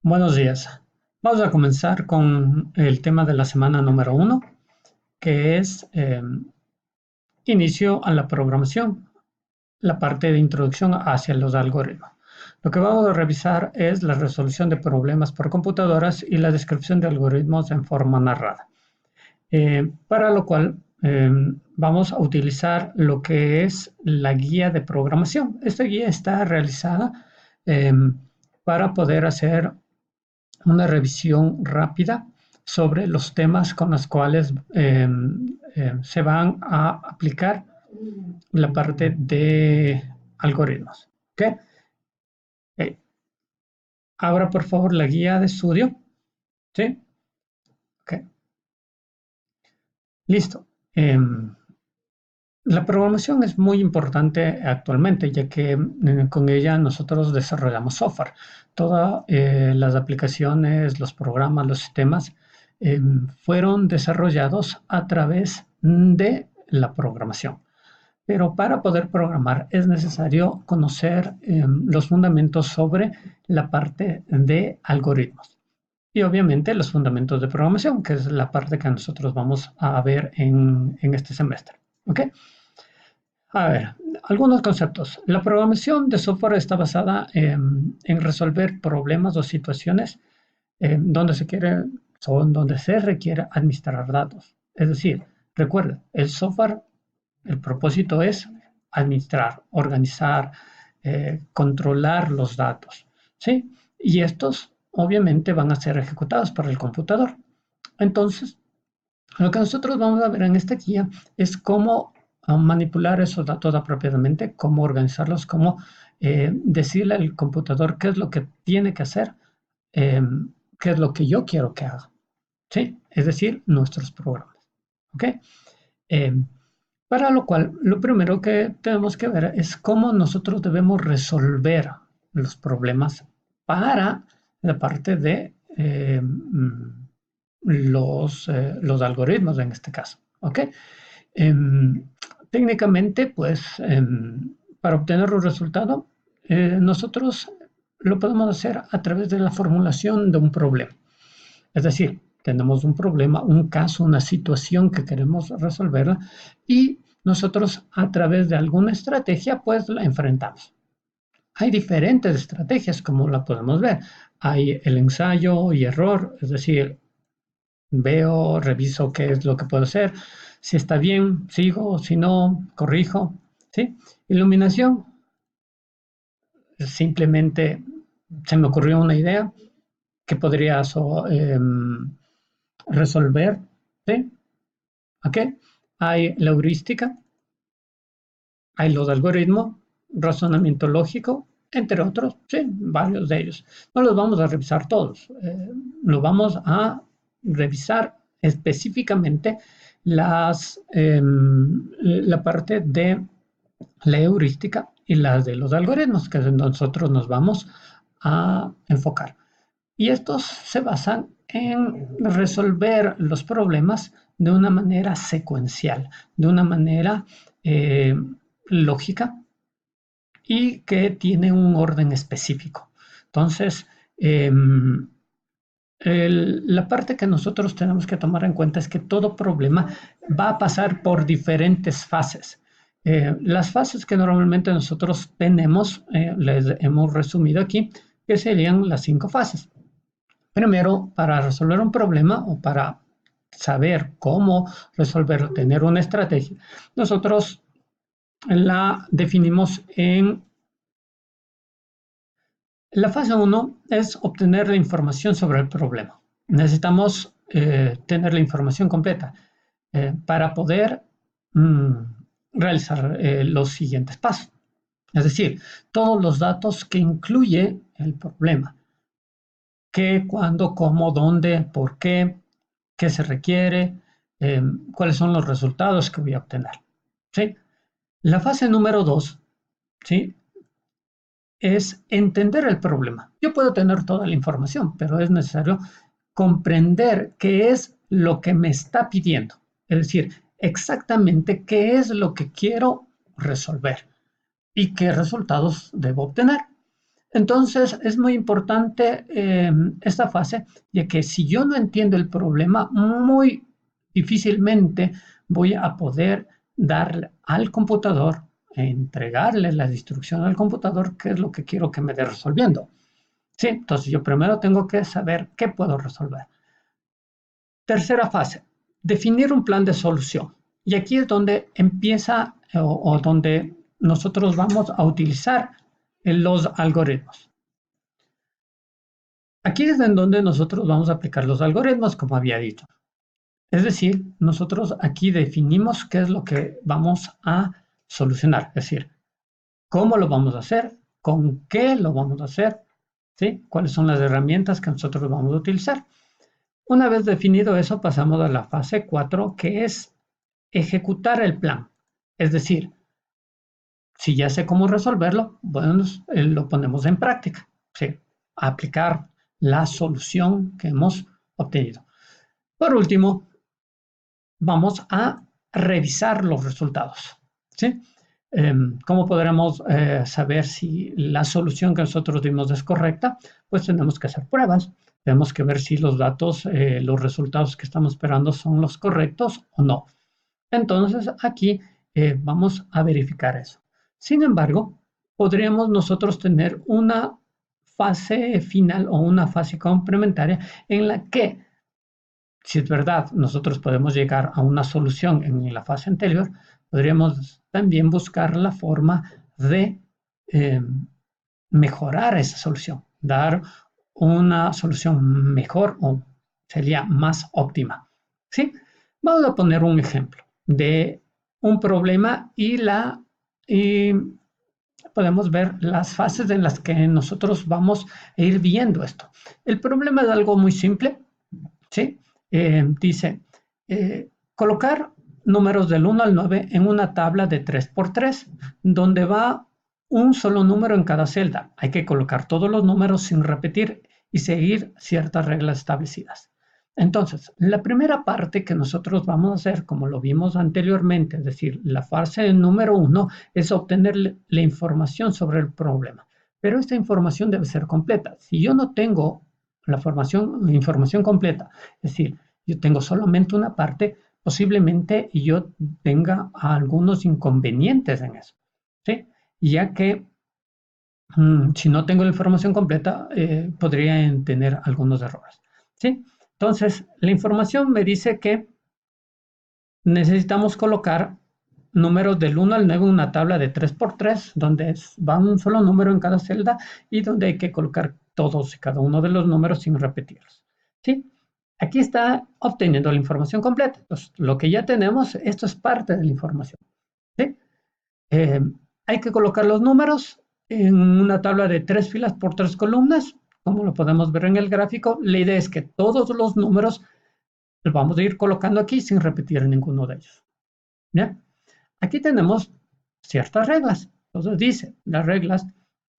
Buenos días. Vamos a comenzar con el tema de la semana número uno, que es inicio a la programación, la parte de introducción hacia los algoritmos. Lo que vamos a revisar es la resolución de problemas por computadoras y la descripción de algoritmos en forma narrada. Para lo cual vamos a utilizar lo que es la guía de programación. Esta guía está realizada eh, para poder hacer una revisión rápida sobre los temas con los cuales se van a aplicar la parte de algoritmos. ¿Ok? Eh, Abra por favor la guía de estudio. ¿Sí? Ok. Listo. La programación es muy importante actualmente, ya que con ella nosotros desarrollamos software. Todas las aplicaciones, los programas, los sistemas fueron desarrollados a través de la programación. Pero para poder programar es necesario conocer los fundamentos sobre la parte de algoritmos y obviamente los fundamentos de programación, que es la parte que nosotros vamos a ver en este semestre. ¿Ok? A ver, algunos conceptos. La programación de software está basada en resolver problemas o situaciones donde se quiere o donde se requiere administrar datos. Es decir, recuerda, el software, el propósito es administrar, organizar, controlar los datos, ¿sí? Y estos obviamente van a ser ejecutados por el computador. Entonces, lo que nosotros vamos a ver en esta guía es cómo manipular esos datos apropiadamente, cómo organizarlos, cómo decirle al computador qué es lo que tiene que hacer, eh, qué es lo que yo quiero que haga. ¿Sí? Es decir, nuestros programas. ¿Ok? Eh, para lo cual, lo primero que tenemos que ver es cómo nosotros debemos resolver los problemas para la parte de los algoritmos en este caso. ¿Ok? Em, Técnicamente, pues, para obtener un resultado, nosotros lo podemos hacer a través de la formulación de un problema. Es decir, tenemos un problema, un caso, una situación que queremos resolverla y nosotros a través de alguna estrategia, pues la enfrentamos. Hay diferentes estrategias, como la podemos ver. Hay el ensayo y error, es decir, veo, reviso qué es lo que puedo hacer, si está bien, sigo, si no, corrijo, ¿sí? Iluminación, simplemente se me ocurrió una idea que podría resolver, ¿sí? ¿Ok? Hay la heurística, hay los algoritmos, razonamiento lógico, entre otros, sí, varios de ellos. No los vamos a revisar todos, lo vamos a revisar específicamente la parte de la heurística y las de los algoritmos, que nosotros nos vamos a enfocar. Y estos se basan en resolver los problemas de una manera secuencial, de una manera eh, lógica y que tiene un orden específico. Entonces, eh, la parte que nosotros tenemos que tomar en cuenta es que todo problema va a pasar por diferentes fases. Las fases que normalmente nosotros tenemos, les hemos resumido aquí, que serían las 5 fases. Primero, para resolver un problema o para saber cómo resolverlo, tener una estrategia, nosotros la definimos en la fase uno es obtener la información sobre el problema. Necesitamos tener la información completa para poder mm, realizar los siguientes pasos. Es decir, todos los datos que incluye el problema. Qué, cuándo, cómo, dónde, por qué se requiere, cuáles son los resultados que voy a obtener. ¿Sí? La fase número 2, ¿sí? Es entender el problema. Yo puedo tener toda la información, pero es necesario comprender qué es lo que me está pidiendo. Es decir, exactamente qué es lo que quiero resolver y qué resultados debo obtener. Entonces es muy importante esta fase, ya que si yo no entiendo el problema, muy difícilmente voy a poder darle al computador, entregarle la instrucción al computador, qué es lo que quiero que me dé resolviendo. Sí, entonces yo primero tengo que saber qué puedo resolver. Tercera fase, definir un plan de solución. Y aquí es donde empieza o donde nosotros vamos a utilizar los algoritmos. Aquí es en donde nosotros vamos a aplicar los algoritmos, como había dicho. Es decir, nosotros aquí definimos qué es lo que vamos a solucionar, es decir, cómo lo vamos a hacer, con qué lo vamos a hacer, ¿sí? Cuáles son las herramientas que nosotros vamos a utilizar. Una vez definido eso, pasamos a la fase 4, que es ejecutar el plan. Es decir, si ya sé cómo resolverlo, bueno, lo ponemos en práctica, ¿sí? Aplicar la solución que hemos obtenido. Por último, vamos a revisar los resultados, ¿sí? ¿Cómo podremos saber si la solución que nosotros dimos es correcta? Pues tenemos que hacer pruebas, tenemos que ver si los datos, los resultados que estamos esperando son los correctos o no. Entonces aquí vamos a verificar eso. Sin embargo, podríamos nosotros tener una fase final o una fase complementaria en la que, si es verdad, nosotros podemos llegar a una solución en la fase anterior, podríamos también buscar la forma de eh, mejorar esa solución, dar una solución mejor o sería más óptima. ¿Sí? Vamos a poner un ejemplo de un problema y podemos ver las fases en las que nosotros vamos a ir viendo esto. El problema es algo muy simple, ¿sí? Dice, colocar números del 1 al 9 en una tabla de 3 por 3, donde va un solo número en cada celda. Hay que colocar todos los números sin repetir y seguir ciertas reglas establecidas. Entonces, la primera parte que nosotros vamos a hacer, como lo vimos anteriormente, es decir, la fase número 1, es obtener la información sobre el problema. Pero esta información debe ser completa. Si yo no tengo la información completa, es decir, yo tengo solamente una parte, posiblemente yo tenga algunos inconvenientes en eso, ¿sí? Ya que si no tengo la información completa, podrían tener algunos errores, ¿sí? Entonces, la información me dice que necesitamos colocar números del 1 al 9 en una tabla de 3 por 3, donde va un solo número en cada celda y donde hay que colocar todos y cada uno de los números sin repetirlos, ¿sí? Aquí está obteniendo la información completa. Entonces, lo que ya tenemos, esto es parte de la información, ¿sí? Eh, Hay que colocar los números en una tabla de 3 filas por 3 columnas, como lo podemos ver en el gráfico. La idea es que todos los números los vamos a ir colocando aquí sin repetir ninguno de ellos, ¿ya? Aquí tenemos ciertas reglas. Entonces dice, las reglas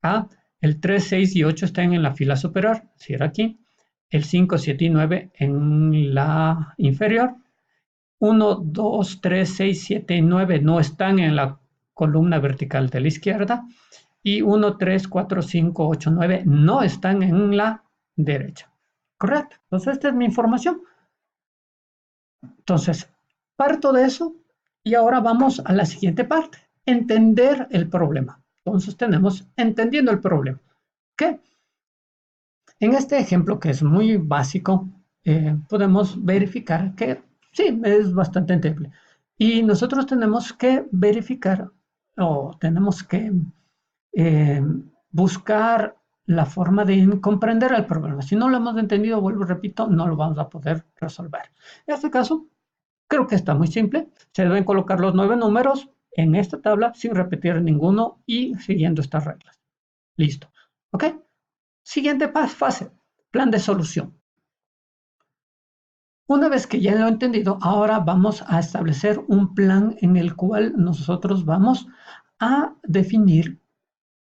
A, el 3, 6 y 8 están en la fila superior, si era aquí, el 5, 7 y 9 en la inferior, 1, 2, 3, 6, 7 y 9 no están en la columna vertical de la izquierda y 1, 3, 4, 5, 8, 9 no están en la derecha. Correcto. Entonces esta es mi información. Entonces, parto de eso y ahora vamos a la siguiente parte, entender el problema. Entonces tenemos entendiendo el problema. ¿Qué? En este ejemplo que es muy básico, podemos verificar que sí, es bastante entendible. Y nosotros tenemos que verificar o tenemos que eh, buscar la forma de comprender el problema. Si no lo hemos entendido, vuelvo, repito, no lo vamos a poder resolver. En este caso, creo que está muy simple. Se deben colocar los 9 números en esta tabla sin repetir ninguno y siguiendo estas reglas. Listo. ¿Ok? Siguiente fase, plan de solución. Una vez que ya lo he entendido, ahora vamos a establecer un plan en el cual nosotros vamos a definir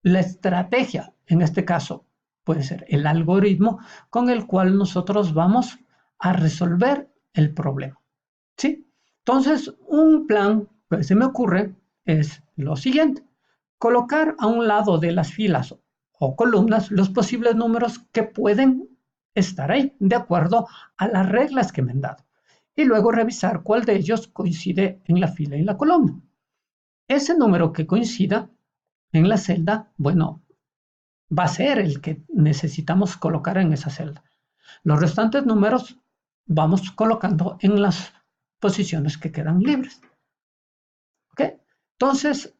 la estrategia. En este caso, puede ser el algoritmo con el cual nosotros vamos a resolver el problema. ¿Sí? Entonces, un plan que se me ocurre es lo siguiente. Colocar a un lado de las filas o columnas los posibles números que pueden estar ahí, de acuerdo a las reglas que me han dado. Y luego revisar cuál de ellos coincide en la fila y la columna. Ese número que coincida en la celda, bueno, va a ser el que necesitamos colocar en esa celda. Los restantes números vamos colocando en las posiciones que quedan libres. ¿Ok? Entonces,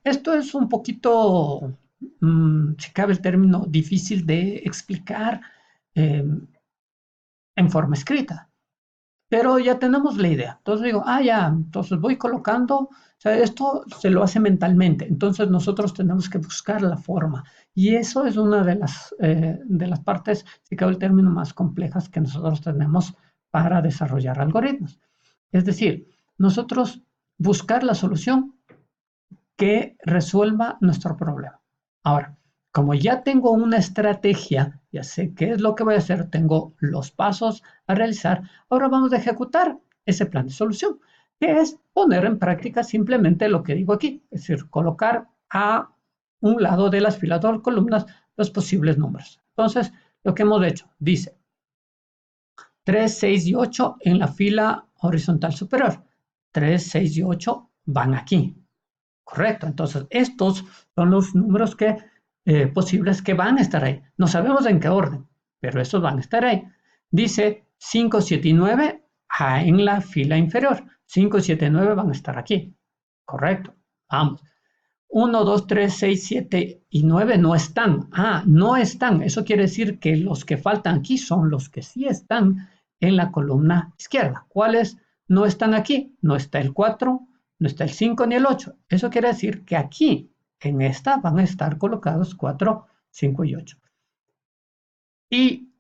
esto es un poquito, si cabe el término, difícil de explicar en forma escrita, pero ya tenemos la idea. Entonces digo, ya, entonces voy colocando, o sea, esto se lo hace mentalmente, entonces nosotros tenemos que buscar la forma. Y eso es una de las partes, si cabe el término, más complejas que nosotros tenemos para desarrollar algoritmos. Es decir, nosotros buscar la solución que resuelva nuestro problema. Ahora, como ya tengo una estrategia, ya sé qué es lo que voy a hacer, tengo los pasos a realizar, ahora vamos a ejecutar ese plan de solución, que es poner en práctica simplemente lo que digo aquí, es decir, colocar a un lado de las filas o columnas los posibles números. Entonces, lo que hemos hecho, dice 3, 6 y 8 en la fila horizontal superior. 3, 6 y 8 van aquí. Correcto, entonces estos son los números posibles que van a estar ahí. No sabemos en qué orden, pero estos van a estar ahí. Dice 5, 7 y 9 en la fila inferior. 5, 7 y 9 van a estar aquí. Correcto, vamos. 1, 2, 3, 6, 7 y 9 no están. No están. Eso quiere decir que los que faltan aquí son los que sí están en la columna izquierda. ¿Cuáles no están aquí? No está el 4, no está el 5 ni el 8. Eso quiere decir que aquí, en esta, van a estar colocados 4, 5 y 8. Y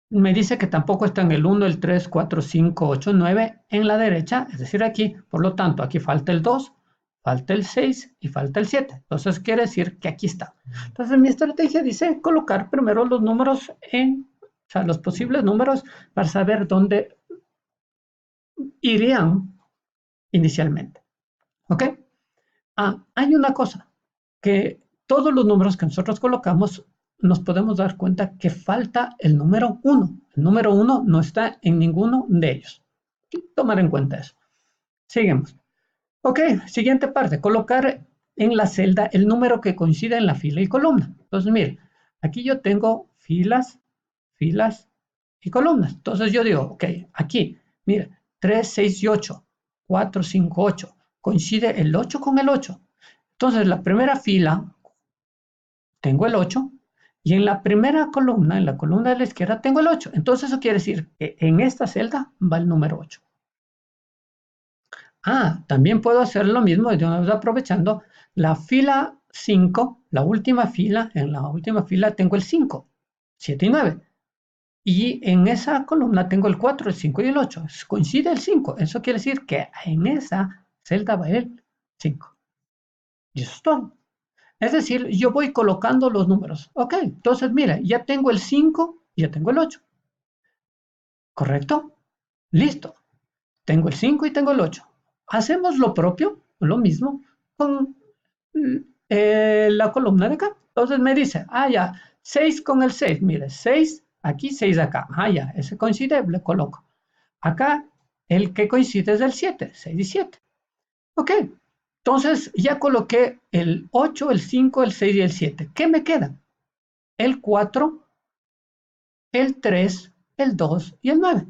me dice que tampoco están el 1, el 3, 4, 5, 8, 9 en la derecha, es decir, aquí. Por lo tanto, aquí falta el 2, falta el 6 y falta el 7. Entonces quiere decir que aquí está. Entonces mi estrategia dice colocar primero los números o sea, los posibles números para saber dónde irían inicialmente. ¿Ok? Hay una cosa, que todos los números que nosotros colocamos nos podemos dar cuenta que falta el número 1. El número 1 no está en ninguno de ellos. Tomar en cuenta eso. Seguimos. Ok, siguiente parte, colocar en la celda el número que coincida en la fila y columna. Entonces, mire, aquí yo tengo filas, filas y columnas. Entonces yo digo, ok, aquí, mire, 3, 6 y 8, 4, 5, 8. Coincide el 8 con el 8. Entonces, la primera fila tengo el 8 y en la primera columna, en la columna de la izquierda, tengo el 8. Entonces, eso quiere decir que en esta celda va el número 8. También puedo hacer lo mismo, de una vez aprovechando la fila 5, la última fila, en la última fila tengo el 5, 7 y 9. Y en esa columna tengo el 4, el 5 y el 8. Coincide el 5. Eso quiere decir que en esa celda va el 5. Y eso es todo. Es decir, yo voy colocando los números. Ok, entonces mira, ya tengo el 5 y ya tengo el 8. ¿Correcto? Listo. Tengo el 5 y tengo el 8. Hacemos lo propio, lo mismo, con la columna de acá. Entonces me dice, ya, 6 con el 6. Mire, 6 aquí, 6 acá. Ya, ese coincide, le coloco. Acá, el que coincide es el 7, 6 y 7. Ok, entonces ya coloqué el 8, el 5, el 6 y el 7. ¿Qué me queda? El 4, el 3, el 2 y el 9.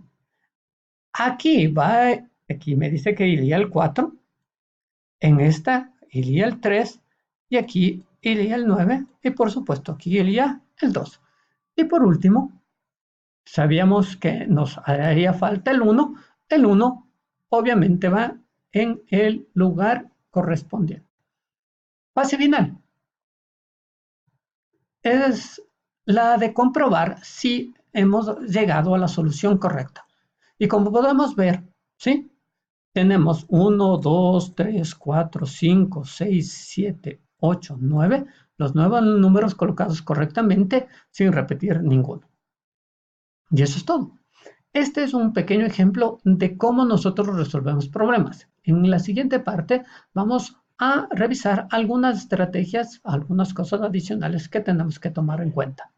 Aquí me dice que iría el 4, en esta iría el 3 y aquí iría el 9 y por supuesto aquí iría el 2. Y por último, sabíamos que nos haría falta el 1. El 1 obviamente va en el lugar correspondiente. Fase final es la de comprobar si hemos llegado a la solución correcta. Y como podemos ver, ¿sí? Tenemos 1, 2, 3, 4, 5, 6, 7, 8, 9. Los 9 números colocados correctamente sin repetir ninguno. Y eso es todo. Este es un pequeño ejemplo de cómo nosotros resolvemos problemas. En la siguiente parte vamos a revisar algunas estrategias, algunas cosas adicionales que tenemos que tomar en cuenta.